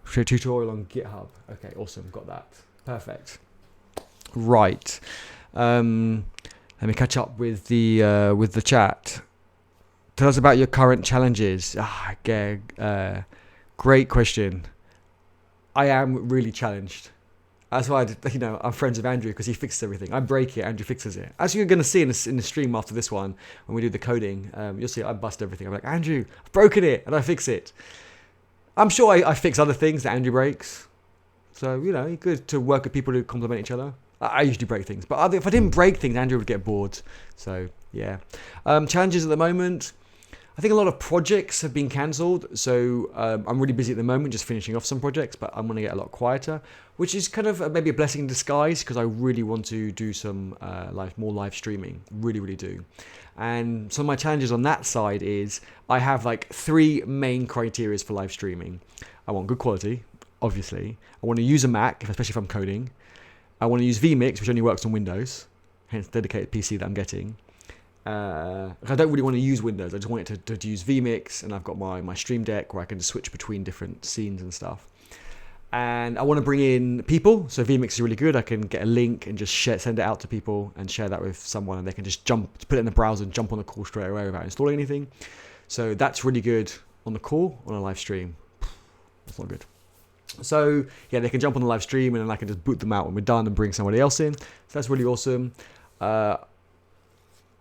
Tutorial on GitHub. Okay, awesome. Got that. Perfect. Right. Let me catch up with the chat. Tell us about your current challenges. Great question. I am really challenged. That's why I'm friends with Andrew because he fixes everything. I break it, Andrew fixes it. As you're going to see in the stream after this one, when we do the coding, you'll see I bust everything. I'm like, Andrew, I've broken it, and I fix it. I'm sure I fix other things that Andrew breaks. So, good to work with people who complement each other. I usually break things, but if I didn't break things, Andrew would get bored. So, yeah. Challenges at the moment. I think a lot of projects have been cancelled. So, I'm really busy at the moment, just finishing off some projects, but I'm going to get a lot quieter, which is kind of maybe a blessing in disguise because I really want to do some more live streaming. Really, really do. And some of my challenges on that side is I have like 3 main criteria for live streaming. I want good quality, obviously. I want to use a Mac, especially if I'm coding. I want to use vMix, which only works on Windows, hence dedicated PC that I'm getting. I don't really want to use Windows. I just want it to use vMix, and I've got my Stream Deck where I can just switch between different scenes and stuff. And I want to bring in people, so vMix is really good. I can get a link and just send it out to people and share that with someone, and they can just put it in the browser and jump on the call straight away without installing anything. So that's really good on the call, on a live stream. That's not good. So yeah, they can jump on the live stream and then I can just boot them out when we're done and bring somebody else in. So that's really awesome. But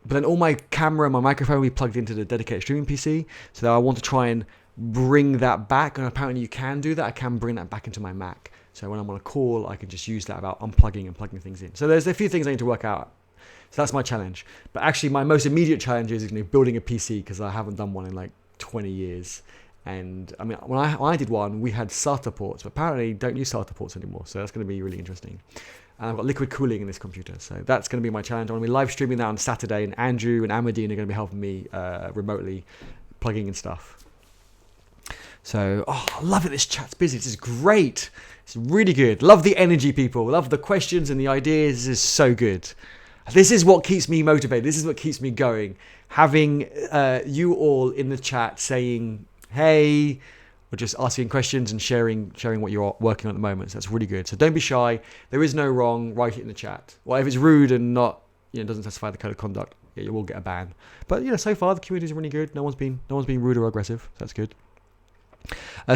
then all my camera and my microphone will be plugged into the dedicated streaming PC. So I want to try and bring that back. And apparently you can do that. I can bring that back into my Mac. So when I'm on a call, I can just use that about unplugging and plugging things in. So there's a few things I need to work out. So that's my challenge. But actually my most immediate challenge is building a PC because I haven't done one in like 20 years. And I mean, when I did one, we had SATA ports, but apparently don't use SATA ports anymore. So that's going to be really interesting. And I've got liquid cooling in this computer, so that's going to be my challenge. I'm going to be live streaming that on Saturday, and Andrew and Amadine are going to be helping me remotely, plugging in stuff. So, I love it. This chat's busy. This is great. It's really good. Love the energy, people. Love the questions and the ideas. This is so good. This is what keeps me motivated. This is what keeps me going. Having you all in the chat saying, hey, or just asking questions and sharing what you're working on at the moment. So that's really good. So don't be shy. There is no wrong. Write it in the chat. Well, if it's rude and not, doesn't satisfy the code of conduct, you will get a ban. But so far the community is really good. No one's been rude or aggressive. So that's good.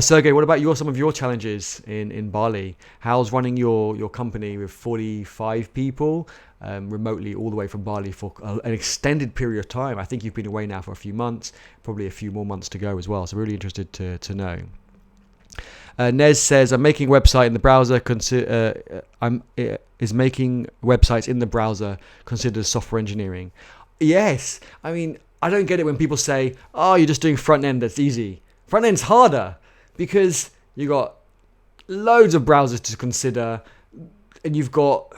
Sergey, what about some of your challenges in Bali? How's running your company with 45 people remotely all the way from Bali for an extended period of time? I think you've been away now for a few months, probably a few more months to go as well. So really interested to know. Nez says, I'm making website in the browser. Is making websites in the browser considered software engineering? Yes. I mean, I don't get it when people say, oh, you're just doing front end. That's easy. Front end's harder because you got loads of browsers to consider, and you've got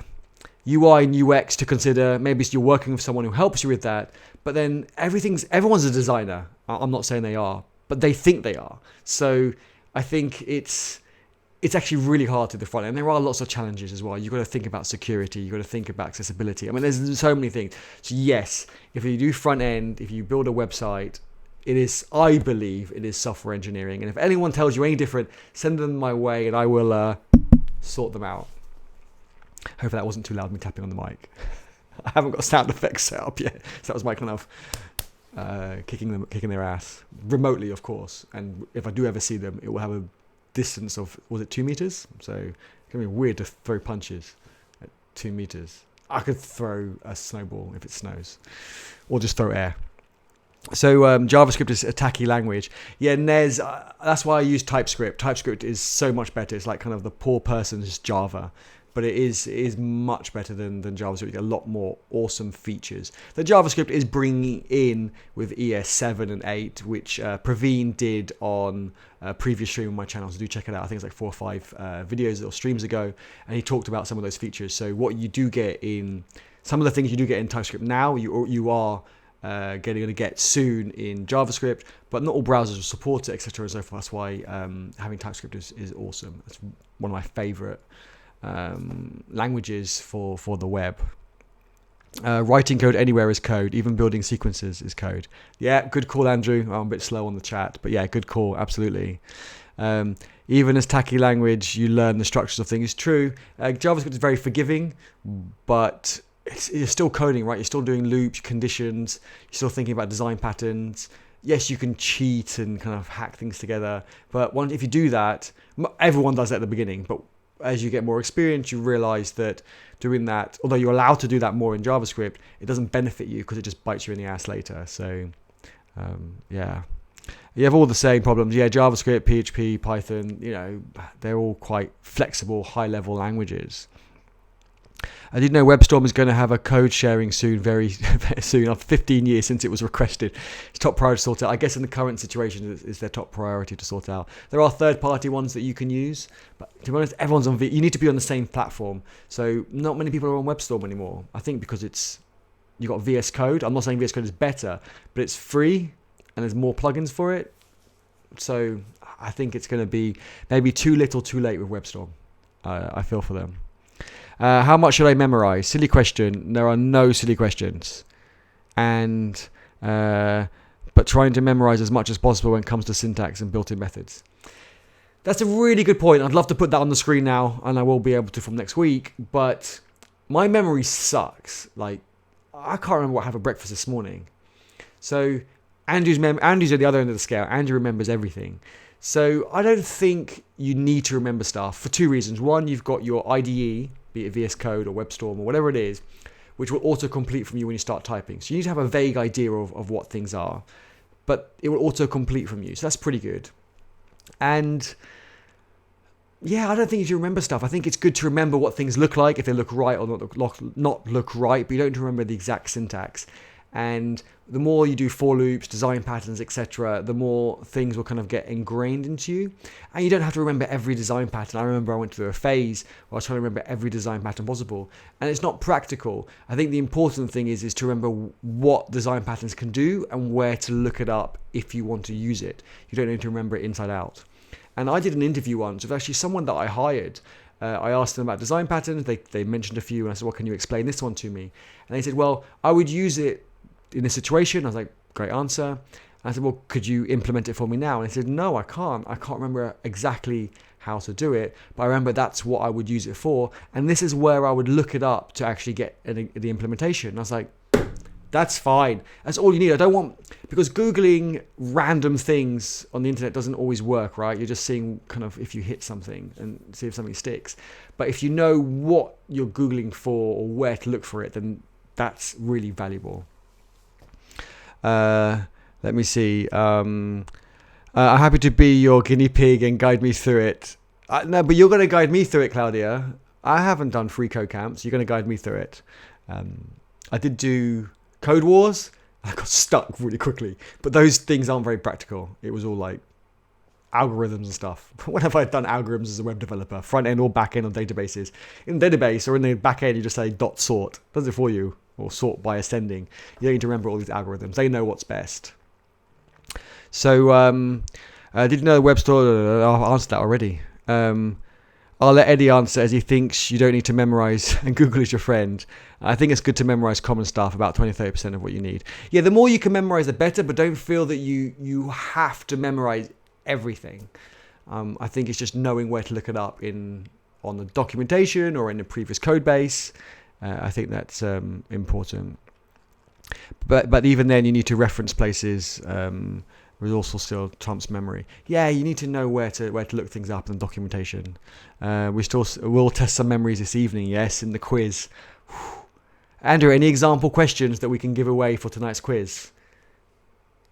UI and UX to consider. Maybe you're working with someone who helps you with that, but then everyone's a designer. I'm not saying they are, but they think they are. So I think it's actually really hard to the front end. There are lots of challenges as well. You've got to think about security. You've got to think about accessibility. I mean, there's so many things. So yes, if you do front end, if you build a website, I believe it is software engineering. And if anyone tells you any different, send them my way and I will sort them out. Hopefully that wasn't too loud, me tapping on the mic. I haven't got sound effects set up yet. So that was my kind of kicking their ass. Remotely, of course. And if I do ever see them, it will have a distance of, was it 2 meters? So it's going to be weird to throw punches at 2 meters. I could throw a snowball if it snows. Or just throw air. So JavaScript is a tacky language. Yeah, Nez, that's why I use TypeScript. TypeScript is so much better. It's like kind of the poor person's Java. But it is much better than JavaScript. You get a lot more awesome features. The JavaScript is bringing in with ES 7 and 8, which Praveen did on a previous stream on my channel. So do check it out. I think it's like 4 or 5 videos or streams ago. And he talked about some of those features. So what you do get in, some of the things you do get in TypeScript now, you are going to get soon in JavaScript, but not all browsers will support it, etc. and so forth. That's why having TypeScript is awesome. It's one of my favorite languages for the web. Writing code anywhere is code. Even building sequences is code. Yeah, good call, Andrew. I'm a bit slow on the chat, but yeah, good call. Absolutely. Even as tacky language, you learn the structures of things. It's true. JavaScript is very forgiving, but you're still coding, right? You're still doing loops, conditions. You're still thinking about design patterns. Yes, you can cheat and kind of hack things together, but if you do that, everyone does that at the beginning. But as you get more experience, you realize that doing that, although you're allowed to do that more in JavaScript, it doesn't benefit you because it just bites you in the ass later. So, yeah. You have all the same problems. Yeah, JavaScript, PHP, Python, they're all quite flexible, high-level languages. I did know WebStorm is going to have a code sharing soon, very, very soon, after 15 years since it was requested. It's top priority to sort out. I guess in the current situation, it's their top priority to sort out. There are third-party ones that you can use, but to be honest, everyone's on you need to be on the same platform. So not many people are on WebStorm anymore. I think because you got VS Code. I'm not saying VS Code is better, but it's free and there's more plugins for it. So I think it's going to be maybe too little, too late with WebStorm. I feel for them. How much should I memorize? Silly question. There are no silly questions. But trying to memorize as much as possible when it comes to syntax and built-in methods. That's a really good point. I'd love to put that on the screen now, and I will be able to from next week. But my memory sucks. Like, I can't remember what I had for breakfast this morning. So Andrew's at the other end of the scale. Andrew remembers everything. So I don't think you need to remember stuff for 2 reasons. One, you've got your IDE, be it VS Code or WebStorm or whatever it is, which will auto-complete from you when you start typing. So you need to have a vague idea of what things are, but it will auto-complete from you. So that's pretty good. And yeah, I don't think you should remember stuff. I think it's good to remember what things look like, if they look right or not look right, but you don't remember the exact syntax. And the more you do for loops, design patterns, etc., the more things will kind of get ingrained into you. And you don't have to remember every design pattern. I remember I went through a phase where I was trying to remember every design pattern possible. And it's not practical. I think the important thing is to remember what design patterns can do and where to look it up if you want to use it. You don't need to remember it inside out. And I did an interview once with actually someone that I hired. I asked them about design patterns. They mentioned a few, and I said, well, can you explain this one to me? And they said, well, I would use it in this situation. I was like, great answer. And I said, well, could you implement it for me now? And they said, no, I can't. I can't remember exactly how to do it, but I remember that's what I would use it for. And this is where I would look it up to actually get the implementation. And I was like, that's fine. That's all you need. I don't want, because Googling random things on the internet doesn't always work, right? You're just seeing kind of if you hit something and see if something sticks. But if you know what you're Googling for or where to look for it, then that's really valuable. Let me see. I'm happy to be your guinea pig and guide me through it. No, but you're going to guide me through it, Claudia. I haven't done free code camps. You're going to guide me through it. I did do Code Wars. I got stuck really quickly. But those things aren't very practical. It was all like algorithms and stuff. When have I done algorithms as a web developer? Front end or back end on databases. In the database or in the back end, you just say .sort. Does it for you. Or sort by ascending. You don't need to remember all these algorithms. They know what's best. So, did you know the web store? I'll answer that already. I'll let Eddie answer as he thinks you don't need to memorize and Google is your friend. I think it's good to memorize common stuff, about 20-30% of what you need. Yeah, the more you can memorize, the better, but don't feel that you have to memorize everything. I think it's just knowing where to look it up on the documentation or in the previous code base. I think that's important. But even then, you need to reference places. Resourceful still trumps memory. Yeah, you need to know where to look things up in documentation. We'll test some memories this evening. Yes, in the quiz. Whew. Andrew, any example questions that we can give away for tonight's quiz?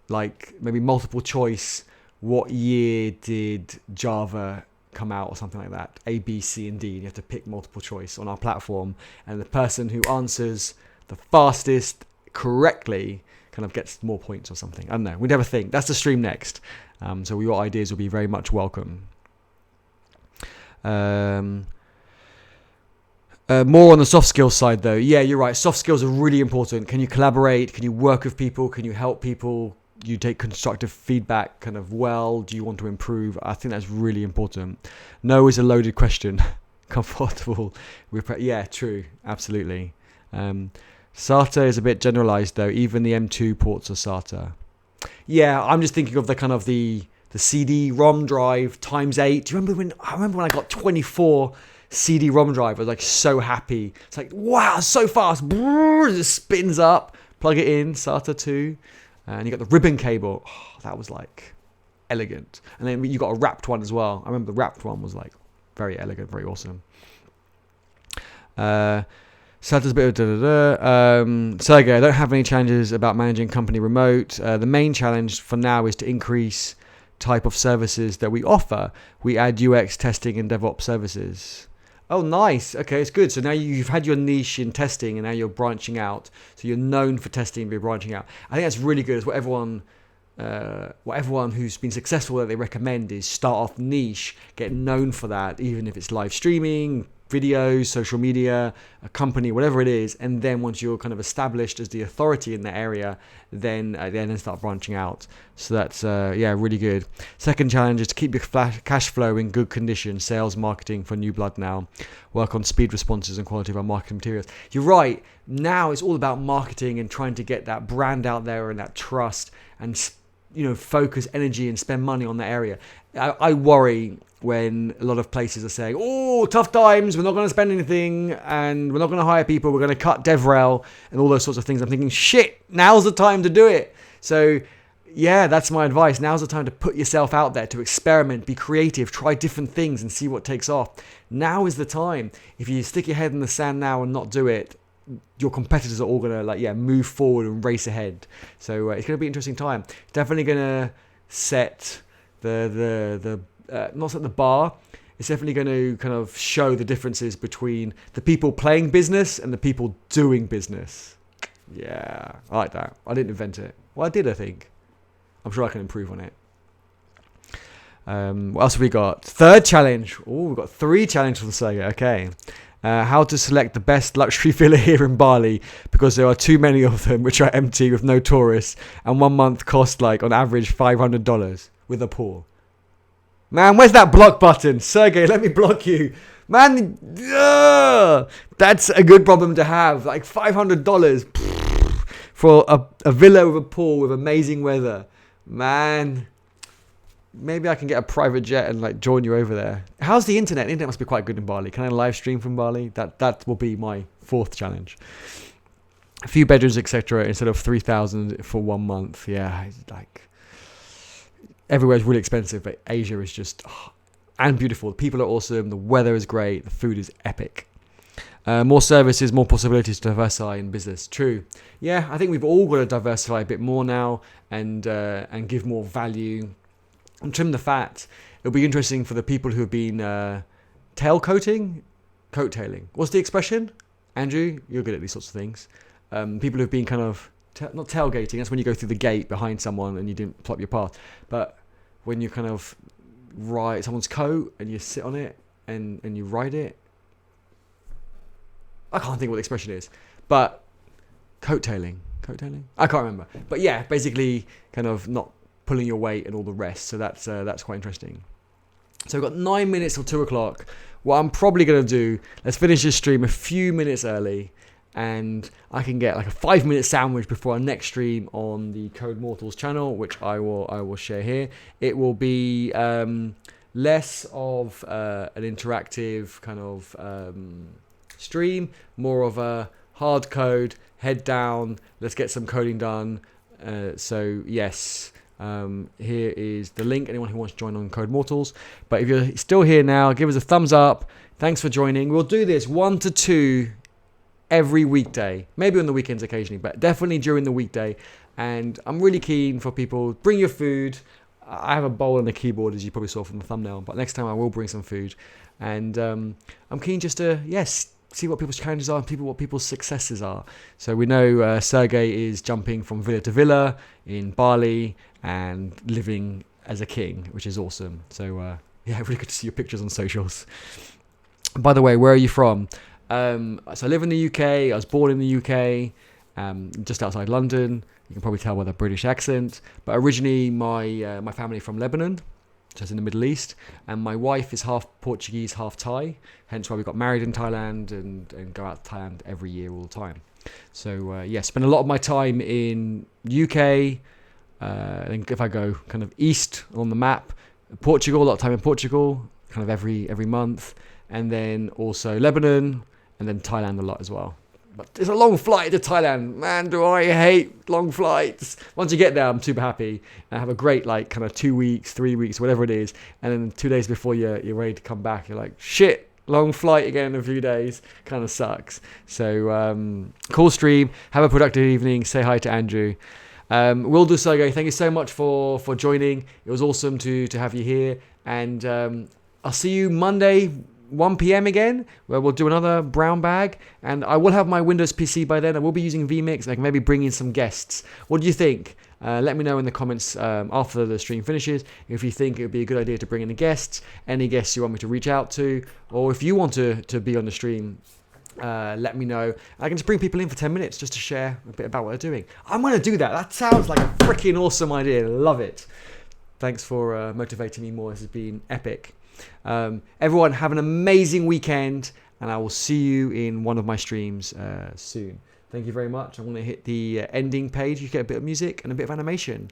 Like maybe multiple choice. What year did Java come out or something like that? A, B, C, and D. You have to pick multiple choice on our platform, and the person who answers the fastest correctly kind of gets more points or something. I don't know. We'd have a think. That's the stream next. So your ideas will be very much welcome. More on the soft skills side though. Yeah, you're right. Soft skills are really important. Can you collaborate? Can you work with people? Can you help people? You take constructive feedback kind of well? Do you want to improve? I think that's really important. No is a loaded question. Comfortable. Yeah, true. Absolutely. SATA is a bit generalized though. Even the M2 ports are SATA. Yeah, I'm just thinking of the kind of the CD-ROM drive times 8. Do you remember when I got 24 CD-ROM drive? I was like so happy. It's like, wow, so fast. It just spins up. Plug it in, SATA 2. And you got the ribbon cable. Oh, that was like elegant. And then you got a wrapped one as well. I remember the wrapped one was like very elegant, very awesome. SATA's a bit of Sergey, I don't have any challenges about managing company remote. The main challenge for now is to increase type of services that we offer. We add UX testing and DevOps services. Oh, nice. Okay, it's good. So now you've had your niche in testing and now you're branching out. So you're known for testing and you're branching out. I think that's really good. It's what everyone who's been successful that they recommend is start off niche, get known for that, even if it's live streaming, videos, social media, a company, whatever it is. And then once you're kind of established as the authority in the area, then start branching out. So that's, really good. Second challenge is to keep your cash flow in good condition. Sales, marketing for new blood now. Work on speed responses and quality of our marketing materials. You're right. Now it's all about marketing and trying to get that brand out there and that trust and, focus energy and spend money on that area. I worry when a lot of places are saying, oh, tough times, we're not going to spend anything and we're not going to hire people, we're going to cut DevRel and all those sorts of things. I'm thinking, shit, now's the time to do it. So yeah, that's my advice. Now's the time to put yourself out there, to experiment, be creative, try different things and see what takes off. Now is the time. If you stick your head in the sand now and not do it, your competitors are all going to move forward and race ahead. So it's going to be an interesting time. Definitely going to set not set the bar. It's definitely going to kind of show the differences between the people playing business and the people doing business. Yeah, I like that. I didn't invent it. Well, I did, I think. I'm sure I can improve on it. What else have we got? Third challenge. Oh, we've got 3 challenges for the Sergey. Okay. How to select the best luxury villa here in Bali, because there are too many of them which are empty with no tourists, and 1 month cost like on average $500 with a pool. Man, where's that block button? Sergey, let me block you. Man, that's a good problem to have. Like $500 for a villa with a pool with amazing weather. Man, maybe I can get a private jet and like join you over there. How's the internet? The internet must be quite good in Bali. Can I live stream from Bali? That will be my 4th challenge. A few bedrooms, etc. instead of 3,000 for 1 month. Yeah, like everywhere is really expensive, but Asia is just and beautiful. The people are awesome. The weather is great. The food is epic. More services, more possibilities to diversify in business. True. Yeah, I think we've all got to diversify a bit more now and give more value and trim the fat. It'll be interesting for the people who have been coattailing. What's the expression? Andrew, you're good at these sorts of things. People who've been kind of, not tailgating, that's when you go through the gate behind someone and you didn't plot your path. But when you kind of ride someone's coat and you sit on it and you ride it. I can't think what the expression is. But coattailing? I can't remember. But yeah, basically kind of not pulling your weight and all the rest. So that's quite interesting. So we've got 9 minutes till 2 o'clock. What I'm probably going to do, let's finish this stream a few minutes early, and I can get like a 5-minute sandwich before our next stream on the Code Mortals channel, which I will share here. It will be less of an interactive kind of stream, more of a hard code, head down, let's get some coding done. So yes, here is the link, anyone who wants to join on Code Mortals. But if you're still here now, give us a thumbs up. Thanks for joining. We'll do this 1 to 2 every weekday, maybe on the weekends occasionally, but definitely during the weekday. And I'm really keen for people, bring your food. I have a bowl and a keyboard, as you probably saw from the thumbnail, but next time I will bring some food. And I'm keen just to, see what people's challenges are and what people's successes are. So we know Sergey is jumping from villa to villa in Bali and living as a king, which is awesome. So really good to see your pictures on socials. By the way, where are you from? So I live in the UK. I was born in the UK, just outside London. You can probably tell by the British accent. But originally, my family from Lebanon, just in the Middle East, and my wife is half Portuguese, half Thai. Hence why we got married in Thailand and go out to Thailand every year all the time. So spend a lot of my time in UK. And if I go kind of east on the map, Portugal, a lot of time in Portugal, kind of every month, and then also Lebanon, and then Thailand a lot as well. But it's a long flight to Thailand. Man, do I hate long flights. Once you get there, I'm super happy. And I have a great, kind of 2 weeks, 3 weeks, whatever it is. And then 2 days before you're ready to come back, you're like, shit, long flight again in a few days. Kind of sucks. So, cool stream. Have a productive evening. Say hi to Andrew. Will do, Sergey. Thank you so much for joining. It was awesome to have you here. And I'll see you Monday, 1 p.m. again, where we'll do another brown bag, and I will have my Windows PC by then. I will be using vMix, and I can maybe bring in some guests. What do you think? Let me know in the comments after the stream finishes if you think it would be a good idea to bring in guests, any guests you want me to reach out to, or if you want to be on the stream, let me know. I can just bring people in for 10 minutes just to share a bit about what they're doing. I'm going to do that. That sounds like a freaking awesome idea. Love it. Thanks for motivating me more. This has been epic. Everyone have an amazing weekend, and I will see you in one of my streams soon. Thank you very much. I'm going to hit the ending page. You get a bit of music and a bit of animation.